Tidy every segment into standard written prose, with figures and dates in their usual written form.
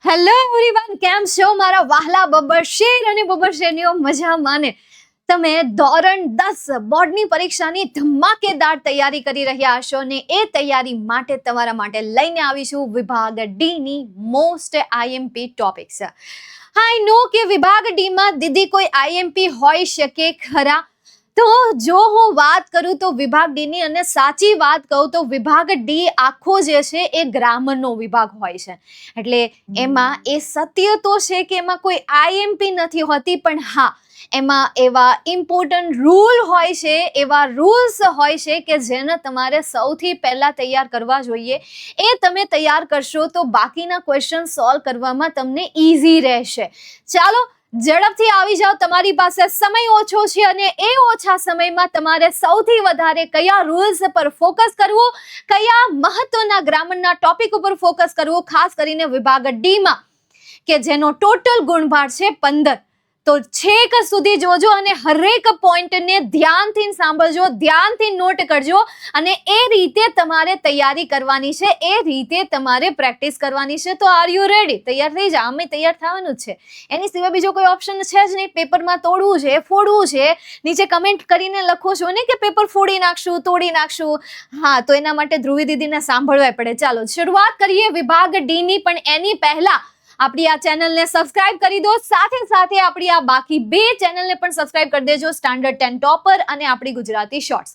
Hello everyone, કેમ છો મારા વહાલા બબ્બર શેર અને બબ્બર શેરનીઓ? મજામાં ને? તમે ધોરણ 10 બોર્ડની પરીક્ષાની ધમાકેદાર તૈયારી કરી રહ્યા હશો ને એ તૈયારી માટે તમારા માટે લઈને આવીશું વિભાગ ડી ની મોસ્ટ આઈએમપી ટોપિક્સ. આઈ નો કે વિભાગ ડી માં દીદી કોઈ આઈએમપી હોઈ શકે ખરા? તો જો હું વાત કરું તો વિભાગ ડી ની, અને સાચી વાત કહું તો વિભાગ ડી આખો જે છે એ ગ્રામરનો વિભાગ હોય છે. એટલે એમાં એ સત્ય તો છે કે એમાં કોઈ આઈએમપી નથી હોતી, પણ હા, એમાં એવા ઇમ્પોર્ટન્ટ રૂલ હોય છે, એવા રૂલ્સ હોય છે કે જેને તમારે સૌથી પહેલા તૈયાર કરવા જોઈએ. એ તમે તૈયાર કરશો તો બાકીના ક્વેશ્ચન સોલ્વ કરવામાં તમને ઈઝી રહેશે. ચાલો ઝડપથી આવી જાઓ. તમારી પાસે સમય ઓછો છે અને એ ઓછા સમયમાં તમારે સૌથી વધારે કયા રૂલ્સ પર ફોકસ કરવું, કયા મહત્વના ગ્રામરના ટોપિક ઉપર ફોકસ કરવું, ખાસ કરીને વિભાગ ડી માં કે જેનો ટોટલ ગુણભાર છે 15. તો છેક સુધી જોજો અને હરેક પોઈન્ટને ધ્યાનથી સાંભળજો, ધ્યાનથી નોટ કરજો અને એ રીતે તમારે તૈયારી કરવાની છે, એ રીતે તમારે પ્રેક્ટિસ કરવાની છે. તો આર યુ રેડી? તૈયાર થઈ જા. અમે તૈયાર થવાનું જ છે, એની સિવાય બીજો કોઈ ઓપ્શન છે જ નહીં. પેપરમાં તોડવું છે, ફોડવું છે. નીચે કમેન્ટ કરીને લખો છો ને કે પેપર ફોડી નાખશું, તોડી નાખશું. હા, તો એના માટે ધ્રુવી દીદીને સાંભળવા પડે. ચાલો શરૂઆત કરીએ વિભાગ ડી ની, પણ એની પહેલા આપણી આ ચેનલને સબસ્ક્રાઇબ કરી દો. સાથે સાથે આપણી આ બાકી બે ચેનલને પણ સબસ્ક્રાઇબ કરી દેજો, સ્ટાન્ડર્ડ 10 ટોપર અને આપણી ગુજરાતી શોર્ટ્સ.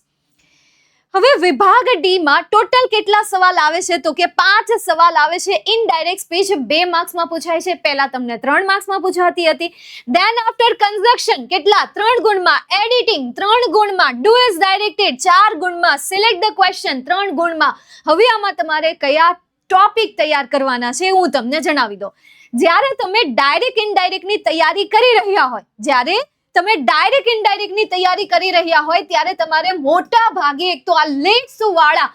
હવે વિભાગ ડી માં ટોટલ કેટલા સવાલ આવે છે? તો કે 5 સવાલ આવે છે. ઇનડાયરેક્ટ સ્પીચ 2 માર્ક્સમાં પૂછાય છે. પહેલા તમને 3 માર્ક્સમાં પૂછાતી હતી. ધેન આફ્ટર કન્ઝક્શન કેટલા? 3 ગુણમાં. એડિટિંગ 3 ગુણમાં. ડુ એઝ ડાયરેક્ટેડ 4 ગુણમાં. સિલેક્ટ ધ ક્વેશ્ચન 3 ગુણમાં. હવે આમાં તમારે કયા ટોપિક તૈયાર કરવાના છે હું તમને જણાવી દઉં. જ્યારે તમે ડાયરેક્ટ ઇનડાયરેક્ટની તૈયારી કરી રહ્યા હોય, જ્યારે તમે ડાયરેક્ટ ઇનડાયરેક્ટની તૈયારી કરી રહ્યા હોય ત્યારે તમારે મોટા ભાગે એક તો આ લેટ્સ વાળા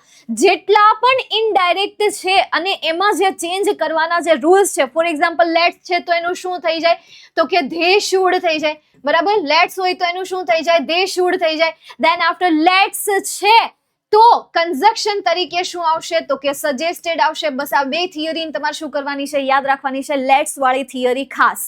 જેટલા પણ ઇનડાયરેક્ટ છે અને એમાં જે ચેન્જ કરવાના જે રૂલ્સ છે, ફોર એક્ઝામ્પલ લેટ્સ છે તો એનું શું થઈ જાય? તો કે ધે શુડ થઈ જાય. બરાબર? લેટ્સ હોય તો એનું શું થઈ જાય? ધે શુડ થઈ જાય. દેન આફ્ટર લેટ્સ છે તો કન્ઝક્શન તરીકે શું આવશે? તો કે સજેસ્ટેડ આવશે. બસ આ બે થિયરી તમારે શું કરવાની છે? યાદ રાખવાની છે. લેટ્સ વાળી થિયરી ખાસ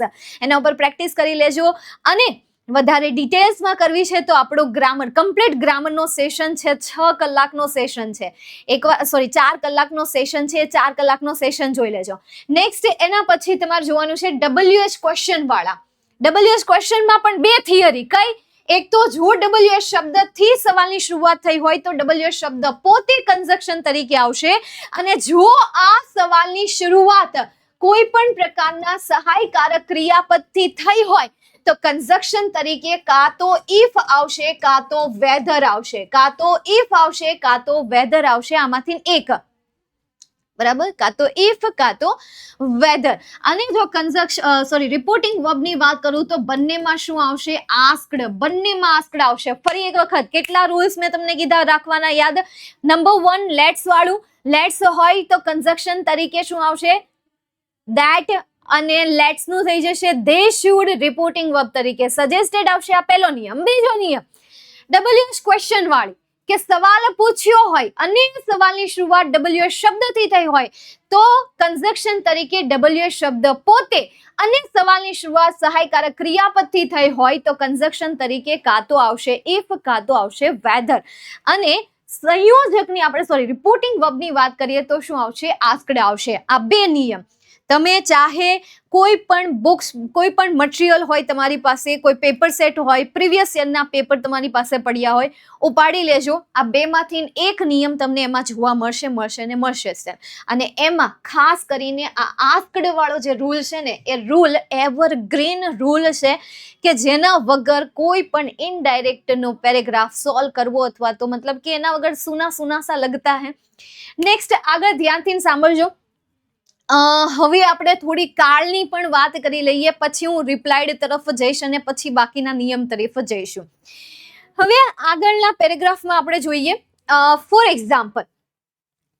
એના ઉપર પ્રેક્ટિસ કરી લેજો. અને વધારે ડિટેલ્સમાં કરવી છે તો આપણો ગ્રામર, કમ્પ્લીટ ગ્રામરનો સેશન છે. 6 કલાકનો સેશન છે. 4 કલાકનો સેશન છે. 4 કલાકનો સેશન જોઈ લેજો. નેક્સ્ટ એના પછી તમારે જોવાનું છે WH ક્વેશ્ચન વાળા. WH ક્વેશ્ચનમાં પણ બે થિયરી. કઈ? એક તો જો WH શબ્દથી સવાલની શરૂઆત થઈ હોય તો WH શબ્દ પોતે કન્ઝક્શન તરીકે આવશે, અને જો આ સવાલની શરૂઆત કોઈ પણ પ્રકારના સહાયકારક ક્રિયાપદથી થઈ હોય તો કન્ઝક્શન તરીકે કાં તો ઇફ આવશે, કાં તો વેધર આવશે. કાં તો ઇફ આવશે, કાં તો વેધર આવશે. આમાંથી એક. બરાબર? કાં તો ઇફ, કાં તો વેધર. અને જો રિપોર્ટિંગ વર્બની વાત કરું તો બંનેમાં શું આવશે? આસ્ક્ડ. બંનેમાં આસ્ક્ડ આવશે. ફરી એક વખત કેટલા રૂલ્સ મેં તમને કીધા રાખવાના યાદ? નંબર 1 લેટ્સ વાળું. લેટ્સ હોય તો કન્ઝક્શન તરીકે શું આવશે? ધેટ. અને લેટ્સ નું થઈ જશે ધે શુડ રિપોર્ટિંગ વર્બ તરીકે. સજેસ્ટેડ આવશે. આ પહેલો નિયમ. બીજો નિયમ WH ક્વેશ્ચન વાળી કે સવાલ પૂછ્યો હોય અને સવાલની શરૂઆત WH શબ્દથી થઈ હોય તો કન્ઝક્શન તરીકે WH શબ્દ પોતે, અને સવાલની શરૂઆત સહાયકારક ક્રિયાપદથી થઈ હોય તો કન્ઝક્શન તરીકે કાં તો આવશે ઇફ, કાં તો આવશે વેધર. અને સંયોજકની આપણે રિપોર્ટિંગ વર્બની વાત કરીએ તો શું આવશે? આસ્ક્ડ આવશે. આ બે નિયમ. તમે ચાહે કોઈ પણ બુક્સ, કોઈ પણ મટીરિયલ હોય તમારી પાસે, કોઈ પેપર સેટ હોય, પ્રીવિયસ યરના પેપર તમારી પાસે પડ્યા હોય, ઉપાડી લેજો. આ બેમાંથી એક નિયમ તમને એમાં જોવા મળશે જ. અને એમાં ખાસ કરીને આ આસ્ક્ડ વાળો જે રૂલ છે ને, એ રૂલ એવરગ્રીન રૂલ છે કે જેના વગર કોઈ પણ ઇનડાયરેક્ટ નો પેરેગ્રાફ સોલ્વ કરવો અથવા તો મતલબ કે એના વગર સુના સા લગતા હે. નેક્સ્ટ આગળ ધ્યાનથી સાંભળજો. હવે આપણે થોડી કાળની પણ વાત કરી લઈએ, પછી હું રિપ્લાઇડ તરફ જઈશ અને પછી બાકીના નિયમ તરફ જઈશું. હવે આગળના પેરેગ્રાફમાં આપણે જોઈએ ફોર એક્ઝામ્પલ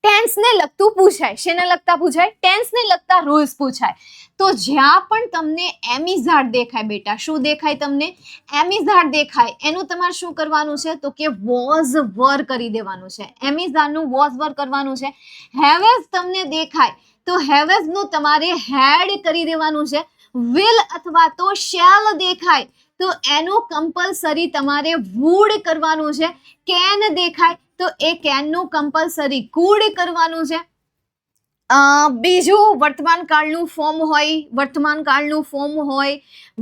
ટેન્સને લગતું પૂછાય. શેને લગતા પૂછાય? ટેન્સને લગતા રૂલ્સ પૂછાય. તો જ્યાં પણ તમને એમિઝાડ દેખાય, બેટા શું દેખાય તમને? એમિઝાડ દેખાય. એનું તમારે શું કરવાનું છે? તો કે વોઝ વર કરી દેવાનું છે. એમિઝાડનું વોઝ વર કરવાનું છે. હેવેઝ તમને દેખાય તો હેવેઝ નું તમારે હેડ કરી દેવાનું છે. વિલ અથવા તો શેલ દેખાય તો એનું કમ્પલસરી તમારે વુડ કરવાનું છે. કેન દેખાય તો એ કેન નું કમ્પલસરી કુડ કરવાનું છે. બીજું વર્તમાન કાળનું ફોર્મ હોય,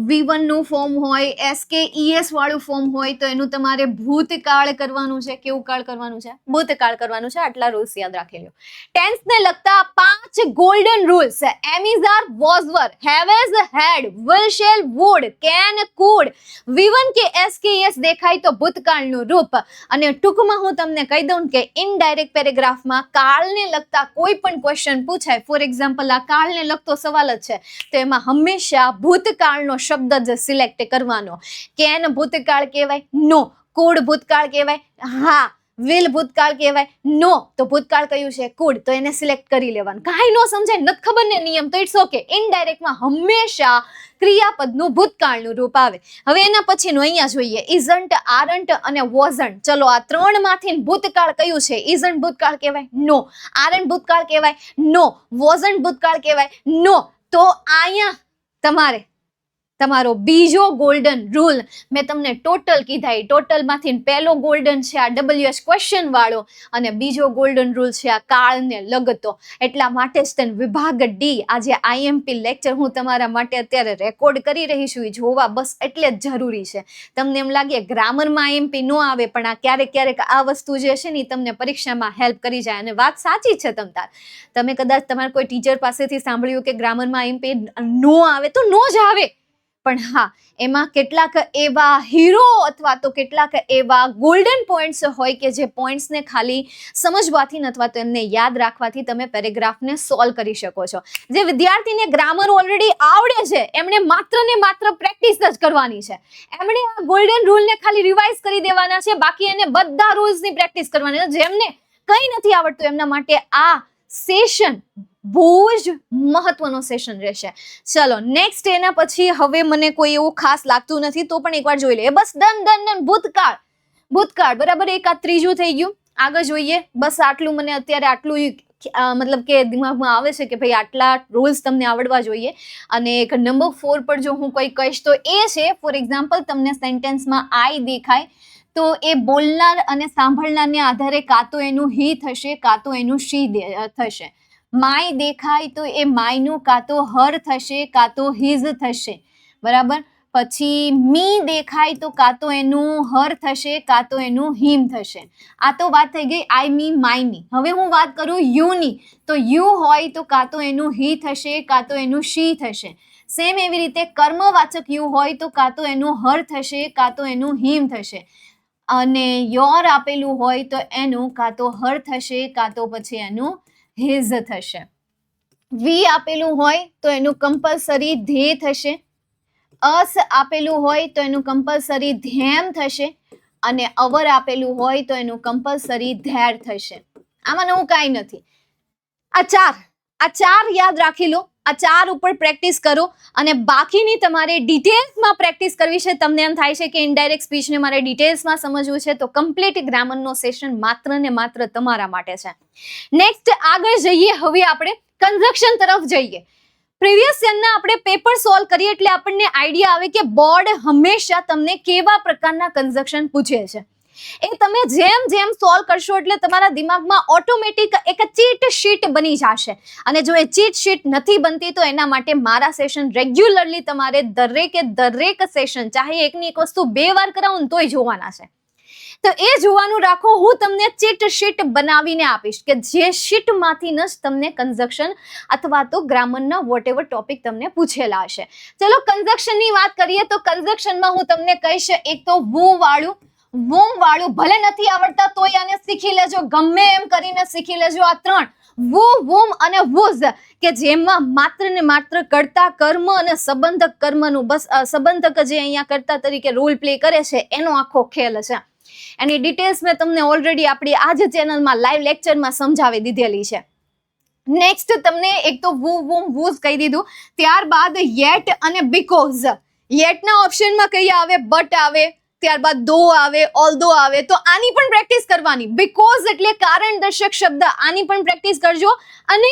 V1 નું ફોર્મ હોય, SKES વાળું ફોર્મ હોય તો એનું તમારે ભૂતકાળ કરવાનું છે. કેવું કાળ કરવાનું છે? ભૂતકાળ કરવાનું છે. આટલા રૂલ્સ યાદ રાખી લો. ટેન્સ ને લગતા 5 golden rules: am is are, was were, have has had, will shall would, can could, V1 કે SKES દેખાય તો ભૂતકાળનું રૂપ. અને ટૂંકમાં હું તમને કહી દઉં કે ઇનડાયરેક્ટ પેરેગ્રાફમાં કાળને લગતા કોઈ પણ ક્વેશ્ચન પૂછાય, ફોર એક્ઝામ્પલ આ કાળને લગતો સવાલ જ છે તો એમાં હંમેશા ભૂતકાળનો શબ્દ જ સિલેક્ટ કરવાનો. કેન ભૂતકાળ કહેવાય? નો. કુડ ભૂતકાળ કહેવાય? હા. વિલ ભૂતકાળ કહેવાય? નો. તો ભૂતકાળ કયું છે? કુડ. તો એને સિલેક્ટ કરી લેવાનું. કાંઈ નો સમજાય, નથી ખબર ને નિયમ, તો ઇટ્સ ઓકે. ઇનડાયરેક્ટમાં હંમેશા ક્રિયાપદનું ભૂતકાળનું રૂપ આવે. હવે એના પછીનું અહીંયા જોઈએ, ઇઝન્ટ, આરન્ટ અને વોઝન્ટ. ચલો આ ત્રણમાંથી ભૂતકાળ કયું છે? ઇઝન્ટ ભૂતકાળ કહેવાય? નો. આરન્ટ ભૂતકાળ કહેવાય? નો. વોઝન્ટ ભૂતકાળ કહેવાય? નો. તો અહીંયા તમારે તમારો બીજો ગોલ્ડન રૂલ મેં તમને ટોટલ કીધા. એ ટોટલમાંથી પહેલો ગોલ્ડન છે આ WH ક્વેશ્ચન વાળો અને બીજો ગોલ્ડન રૂલ છે આ કાળને લગતો. એટલા માટે જ તેને વિભાગ D આજે IMP લેક્ચર હું તમારા માટે અત્યારે રેકોર્ડ કરી રહી છું એ જોવા બસ એટલે જ જરૂરી છે. તમને એમ લાગે ગ્રામરમાં IMP ન આવે પણ આ ક્યારેક આ વસ્તુ જે છે ને એ તમને પરીક્ષામાં હેલ્પ કરી જાય. અને વાત સાચી છે તમે કદાચ તમારા કોઈ ટીચર પાસેથી સાંભળ્યું કે ગ્રામરમાં IMP નો આવે તો નો જ આવે, પણ હા એમાં કેટલાક એવા હીરો અથવા તો કેટલાક એવા ગોલ્ડન પોઈન્ટ્સ હોય કે જે પોઈન્ટ્સને ખાલી સમજવાથી અથવા તો એમને યાદ રાખવાથી તમે પેરેગ્રાફને સોલ્વ કરી શકો છો. જે વિદ્યાર્થીને ગ્રામર ઓલરેડી આવડે છે એમણે માત્ર ને માત્ર પ્રેક્ટિસ જ કરવાની છે. એમણે આ ગોલ્ડન રૂલને ખાલી રિવાઇઝ કરી દેવાના છે, બાકી એને બધા રૂલ્સની પ્રેક્ટિસ કરવાની છે. જેમને કંઈ નથી આવડતું એમના માટે આ સેશન બહુ જ મહત્વનો સેશન રહેશે. ચલો નેક્સ્ટ એના પછી હવે મને કોઈ એવું ખાસ લાગતું નથી તો પણ એકવાર જોઈ લઈએ. બસ ડન. ભૂતકાળ બરાબર. એક આ ત્રીજું થઈ ગયું. આગળ જોઈએ. બસ આટલું મને અત્યારે આટલું મતલબ કે દિમાગમાં આવે છે કે ભાઈ આટલા રૂલ્સ તમને આવડવા જોઈએ. અને એક નંબર 4 પર જો હું કોઈ કહીશ તો એ છે ફોર એક્ઝામ્પલ તમને સેન્ટેન્સમાં આઈ દેખાય તો એ બોલનાર અને સાંભળનારને આધારે કાં તો એનું હી થશે કાં તો એનું શી થશે. માય દેખાય તો એ માયનું કાં તો હર થશે કાં તો હિઝ થશે. બરાબર. પછી મી દેખાય તો કાં તો એનું હર થશે કાં તો એનું હિમ થશે. આ તો વાત થઈ ગઈ આઈ મી માયની. હવે હું વાત કરું યુની તો યુ હોય તો કાં તો એનું હી થશે કાં તો એનું શી થશે. સેમ એવી રીતે કર્મવાચક યુ હોય તો કાં તો એનું હર થશે કાં તો એનું હિમ થશે. અને યોર આપેલું હોય તો એનું કાં તો હર થશે કાં તો પછી એનું હિઝ થશે. વી આપેલું હોય તો એનું કમ્પલસરી ધે થશે. અસ આપેલું હોય તો એનું કમ્પલસરી ધેમ થશે. અને અવર આપેલું હોય તો એનું કમ્પલસરી ધેર થશે. આમાં નવું કાંઈ નથી. આ ચાર યાદ રાખી લો. આ ચાર ઉપર પ્રેક્ટિસ કરો અને બાકીની તમારે ડિટેલ્સમાં પ્રેક્ટિસ કરવી છે. તમને એમ થાય છે કે ઇનડાયરેક્ટ સ્પીચને મારે ડિટેલ્સમાં સમજવું છે તો કમ્પ્લીટ ગ્રામરનો સેશન માત્ર ને માત્ર તમારા માટે છે. નેક્સ્ટ આગળ જઈએ. હવે આપણે કન્જક્શન તરફ જઈએ. પ્રીવિયસ યરના આપણે પેપર સોલ્વ કરીએ એટલે આપણને આઈડિયા આવે કે બોર્ડ હંમેશા તમને કેવા પ્રકારના કન્જક્શન પૂછે છે. એ તમે જેમ સોલ્વ કરશો એટલે તમારા દિમાગમાં ઓટોમેટિક એક ચીટ શીટ બની જશે. અને જો એ ચીટ શીટ નથી બનતી તો એના માટે મારા સેશન રેગ્યુલરલી તમારે દરેક સેશન ચાહે એકની એક વસ્તુ 2 વાર કરાવું તોય જોવાના છે. તો એ જોવાનું રાખો. હું તમને ચીટ શીટ બનાવીને આપીશ કે જે શીટમાંથી જ તમને કન્જક્શન અથવા તો ગ્રામરના વોટેવર ટોપિક તમને પૂછેલા હશે. ચલો કન્જક્શનની વાત કરીએ તો કન્જક્શનમાં હું તમને કહીશ એક તો વૂમ વાળું ભલે નથી આવડતા તોય આને શીખી લેજો. ગમે એમ કરીને શીખી લેજો. આ 3 વૂમ અને વૂઝ કે જેમાં માત્ર ને માત્ર કર્તા કર્મ અને સંબંધક કર્મનું બસ સંબંધક જે અહીંયા કર્તા તરીકે રોલ પ્લે કરે છે એનો આખો ખેલ છે. એની ડિટેલ્સ મેં તમને ઓલરેડી આપણી આ જ ચેનલમાં લાઈવ લેક્ચરમાં સમજાવી દીધેલી છે. નેક્સ્ટ તમને એક તો વૂમ વૂઝ કહી દીધું. ત્યારબાદ યેટ અને બીકોઝ. યેટના ઓપ્શનમાં કઈ આવે? બટ આવે. ત્યારબાદ દો આવે, ઓલ્ધો આવે. તો આની પણ પ્રેક્ટિસ કરવાની. બીકોઝ એટલે કારણ દર્શક શબ્દ, આની પણ પ્રેક્ટિસ કરજો. અને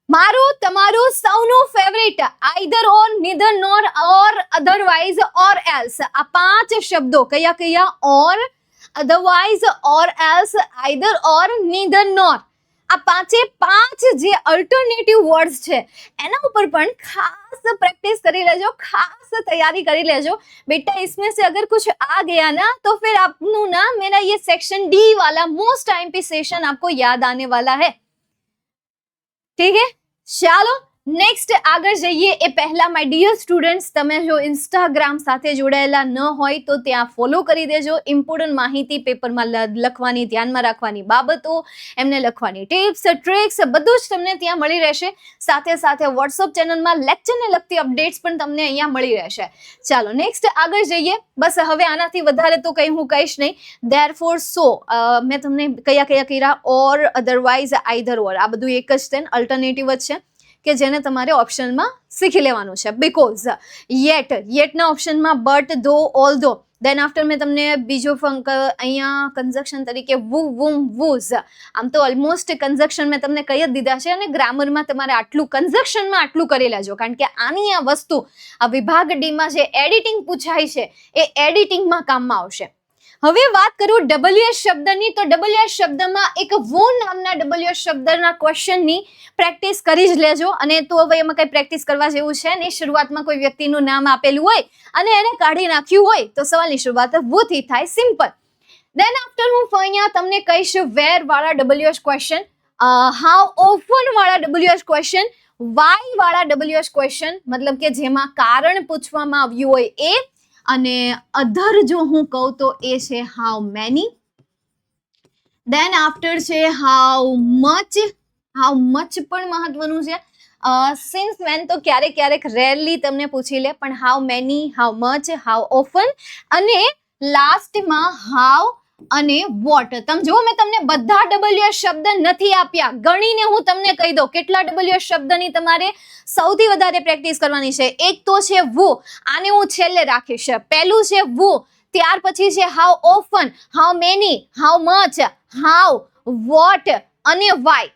મારું તમારું સૌનું favourite either or, neither nor, or, otherwise, or else. આ 5 શબ્દો કયા કયા? Or, otherwise, or else, either or, neither nor. આ 5 જે અલ્ટરનેટિવ વર્ડ્સ છે એના ઉપર પણ ખાસ प्रैक्टिस करी लेजो, खास तैयारी करी लेजो बेटा. इसमें से अगर कुछ आ गया ना तो फिर आपनु ना मेरा ये सेक्शन डी वाला मोस्ट आईएमपी सेशन आपको याद आने वाला है. ठीक है, ચાલો નેક્સ્ટ આગળ જઈએ. એ પહેલા માય ડિયર સ્ટુડન્ટ્સ, તમે જો ઇન્સ્ટાગ્રામ સાથે જોડાયેલા ન હોય તો ત્યાં ફોલો કરી દેજો. ઇમ્પોર્ટન્ટ માહિતી પેપરમાં લખવાની, ધ્યાનમાં રાખવાની બાબતો, એમને લખવાની ટિપ્સ, ટ્રિક્સ બધું જ તમને ત્યાં મળી રહેશે. સાથે સાથે વોટ્સઅપ ચેનલમાં લેક્ચરને લગતી અપડેટ્સ પણ તમને અહીંયા મળી રહેશે. ચાલો નેક્સ્ટ આગળ જઈએ. બસ હવે આનાથી વધારે તો કંઈ હું કહીશ નહીં. ધેરફોર સો મેં તમને કયા કયા કર્યા? ઓર, અધરવાઇઝ, આઈધર ઓર. આ બધું એક જ છે, અલ્ટરનેટિવ જ છે કે જેને તમારે ઓપ્શનમાં શીખી લેવાનું છે. બીકોઝ યેટના ઓપ્શનમાં but, though, all though. Then after મેં તમને બીજો ફંક અહીંયા કન્જક્શન તરીકે વુ, વુમ, વુઝ. આમ તો ઓલમોસ્ટ કન્જક્શન મેં તમને કહી જ દીધા છે, અને ગ્રામરમાં તમારે આટલું કન્જક્શનમાં આટલું કરી લેજો, કારણ કે આની આ વસ્તુ આ વિભાગ ડીમાં જે એડિટિંગ પૂછાય છે એ એડિટિંગમાં કામમાં આવશે. હવે વાત કરું WH શબ્દની, તો WH શબ્દમાં એક વો નામના WH શબ્દના ક્વેશ્ચનની પ્રેક્ટિસ કરી જ લેજો. અને તો હવે એમાં કંઈ પ્રેક્ટિસ કરવા જેવું છે ને. શરૂઆતમાં કોઈ વ્યક્તિનું નામ આપેલું હોય અને એને કાઢી નાખ્યું હોય તો સવાલની શરૂઆત વોથી થાય, સિમ્પલ. દેન આફ્ટર હું અહીંયા તમને કહીશ વેર વાળા WH ક્વેશ્ચન, હાઉ ઓફન વાળા WH ક્વેશ્ચન, વાય વાળા WH ક્વેશ્ચન, મતલબ કે જેમાં કારણ પૂછવામાં આવ્યું હોય એ. અને અધર જો હું કહું તો એ છે હાઉ મેની. દેન આફ્ટર છે હાઉ મચ. હાઉ મચ પણ મહત્વનું છે. સિન્સ વેન તો ક્યારેક રેરલી તમને પૂછી લે, પણ how many, how much, how often, અને લાસ્ટમાં હાઉ અને વોટ. તમે જો મેં તમને બધા WH શબ્દ નથી આપ્યા, ગણીને હું તમને કહી દઉં કેટલા WH શબ્દની તમારે સૌથી વધારે પ્રેક્ટિસ કરવાની છે. એક તો છે વો, આને હું છેલ્લે રાખીશ. પહેલું છે વો, ત્યાર પછી છે how often, how many, how much, how, what અને વાય,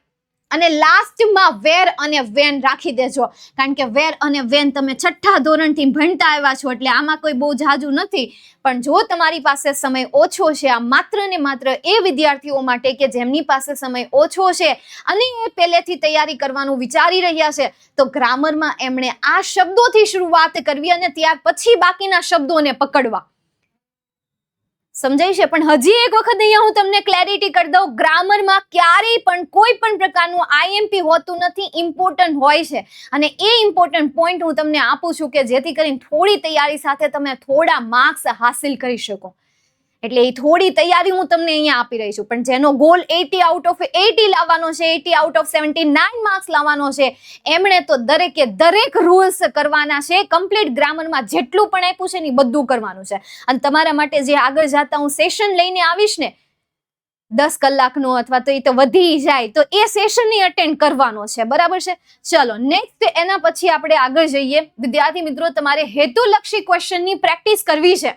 અને લાસ્ટમાં વેર અને વેન રાખી દેજો, કારણ કે વેર અને વેન તમે 6થા ધોરણથી ભણતા આવ્યા છો એટલે આમાં કોઈ બહુ જાજુ નથી. પણ જો તમારી પાસે સમય ઓછો છે, આ માત્ર ને માત્ર એ વિદ્યાર્થીઓ માટે કે જેમની પાસે સમય ઓછો છે અને એ પહેલેથી તૈયારી કરવાનું વિચારી રહ્યા છે, તો ગ્રામરમાં એમણે આ શબ્દોથી શરૂઆત કરવી અને ત્યાર પછી બાકીના શબ્દોને પકડવા. સમજાય છે? પણ હજી એક વખત અહીંયા હું તમને ક્લેરિટી કરી દઉં, ગ્રામરમાં ક્યારેય પણ કોઈ પણ પ્રકારનું આઈએમપી હોતું નથી, ઇમ્પોર્ટન્ટ હોય છે. અને એ ઇમ્પોર્ટન્ટ પોઈન્ટ હું તમને આપું છું કે જેથી કરીને થોડી તૈયારી સાથે તમે થોડા માર્ક્સ હાસિલ કરી શકો. એટલે એ થોડી તૈયારી હું તમને અહીંયા આપી રહી છું. પણ જેનો ગોલ 80 આઉટ ઓફ 80 લાવવાનો છે, 80 આઉટ ઓફ 79 માર્ક્સ લાવવાનો છે, એમણે તો દરેકે દરેક રૂલ્સ કરવાના છે. કમ્પ્લીટ ગ્રામરમાં જેટલું પણ આપ્યું છે ને બધું કરવાનું છે. અને તમારા માટે જે આગળ જતા હું સેશન લઈને આવીશ ને 10 કલાકનો અથવા તો એ તો વધી જાય તો એ સેશનની અટેન્ડ કરવાનો છે, બરાબર છે? ચલો નેક્સ્ટ એના પછી આપણે આગળ જઈએ. વિદ્યાર્થી મિત્રો, તમારે હેતુલક્ષી ક્વેશ્ચનની પ્રેક્ટિસ કરવી છે,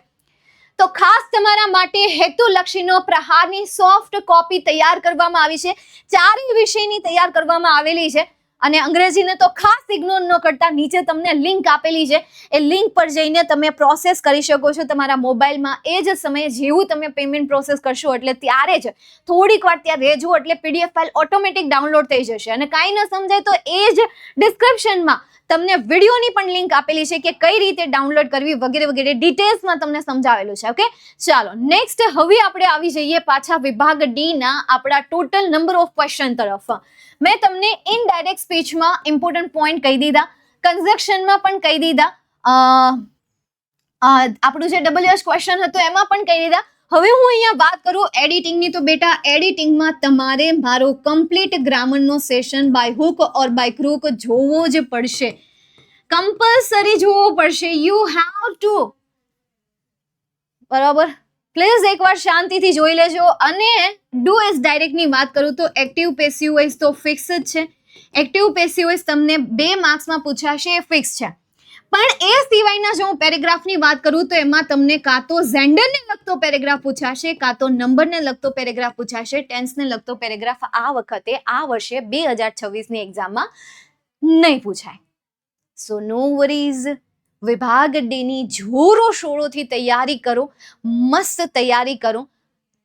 તો ખાસ તમારા માટે હેતુલક્ષીનો પ્રહારની સોફ્ટ કોપી તૈયાર કરવામાં આવી છે. 4 વિષયની તૈયાર કરવામાં આવેલી છે. અને અંગ્રેજીને તો ખાસ ઇગ્નોર ન કરતા, નીચે તમને લિંક આપેલી છે, એ લિંક પર જઈને તમે પ્રોસેસ કરી શકો છો તમારા મોબાઈલમાં. એ જ સમયે જેવું તમે પેમેન્ટ પ્રોસેસ કરશો એટલે ત્યારે જ થોડીક વાર ત્યાં રહેજો, એટલે PDF ફાઇલ ઓટોમેટિક ડાઉનલોડ થઈ જશે. અને કાંઈ ન સમજાય તો એ જ ડિસ્ક્રિપ્શનમાં તમને વિડીયોની પણ લિંક આપેલી છે કે કઈ રીતે ડાઉનલોડ કરવી વગેરે વગેરે ડિટેલ્સમાં તમને સમજાવેલું છે. ઓકે, ચાલો નેક્સ્ટ હવે આપણે આવી જઈએ પાછા વિભાગ ડી ના આપણા ટોટલ નંબર ઓફ ક્વેશ્ચન તરફ. મેં તમને ઇનડાયરેક્ટ સ્પીચમાં ઇમ્પોર્ટન્ટ પોઈન્ટ કહી દીધા, કન્જક્શનમાં પણ કહી દીધા, આપણું જે WH ક્વેશ્ચન હતો એમાં પણ કહી દીધા. હવે હું અહીંયા વાત કરું એડિટિંગની, તો બેટા એડિટિંગમાં તમારે મારો કમ્પ્લીટ ગ્રામરનો session by hook or by crook જોવો જ પડશે, કમ્પલસરી જોવો પડશે. યુ હેવ ટુ, બરાબર? પ્લીઝ એકવાર શાંતિથી જોઈ લેજો. અને ડુ એઝ ડાયરેક્ટની વાત કરું તો એક્ટિવ પેસિવ વોઇસ તો ફિક્સ જ છે. એક્ટિવ પેસિવ વોઇસ તમને 2 માર્ક્સમાં પૂછાશે, એ ફિક્સ છે. પણ એ સિવાયના જો હું પેરેગ્રાફની વાત કરું તો એમાં તમને કાં તો જેન્ડરને લગતો પેરેગ્રાફ પૂછાશે, કાં તો નંબરને લગતો પેરેગ્રાફ પૂછાશે, ટેન્સને લગતો પેરેગ્રાફ આ વર્ષે 2026 ની એક્ઝામમાં નહીં પૂછાય. સો નો વરીઝ, વિભાગ ડી ની જોરો શોરોથી તૈયારી કરો, મસ્ત તૈયારી કરો.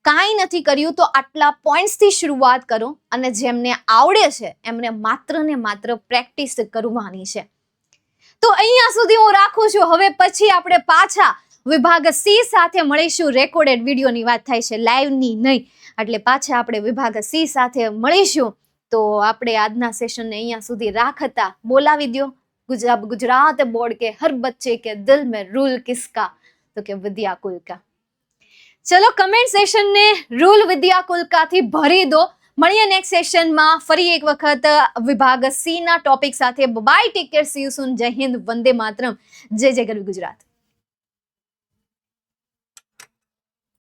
કાંઈ નથી કર્યું તો આટલા પોઈન્ટ્સથી શરૂઆત કરો અને જેમને આવડે છે એમને માત્ર ને માત્ર પ્રેક્ટિસ કરવાની છે. તો અહીંયા સુધી હું રાખું છું. હવે પછી આપણે પાછા વિભાગ સી સાથે મળીશું. રેકોર્ડેડ વિડીયોની વાત થાય છે, લાઈવની નહીં. એટલે પાછા આપણે વિભાગ સી સાથે મળીશું. તો આપણે આજના સેશનને અહીંયા સુધી રાખતા બોલાવી દો. ગુજરાત બોર્ડ કે હર બચ્ચે કે દિલ में रूल किसका? તો કે વિદ્યા કુલ કા. ચલો કમેન્ટ સેશનને રૂલ વિદ્યા કુલ કાથી ભરી દો. મળીએ નેક્સ્ટ સેશનમાં ફરી એક વખત વિભાગ સી ના ટોપિક સાથે. Bye, take care, see you soon. Jai Hind, Vande Mataram, જય જય ગરવી ગુજરાત.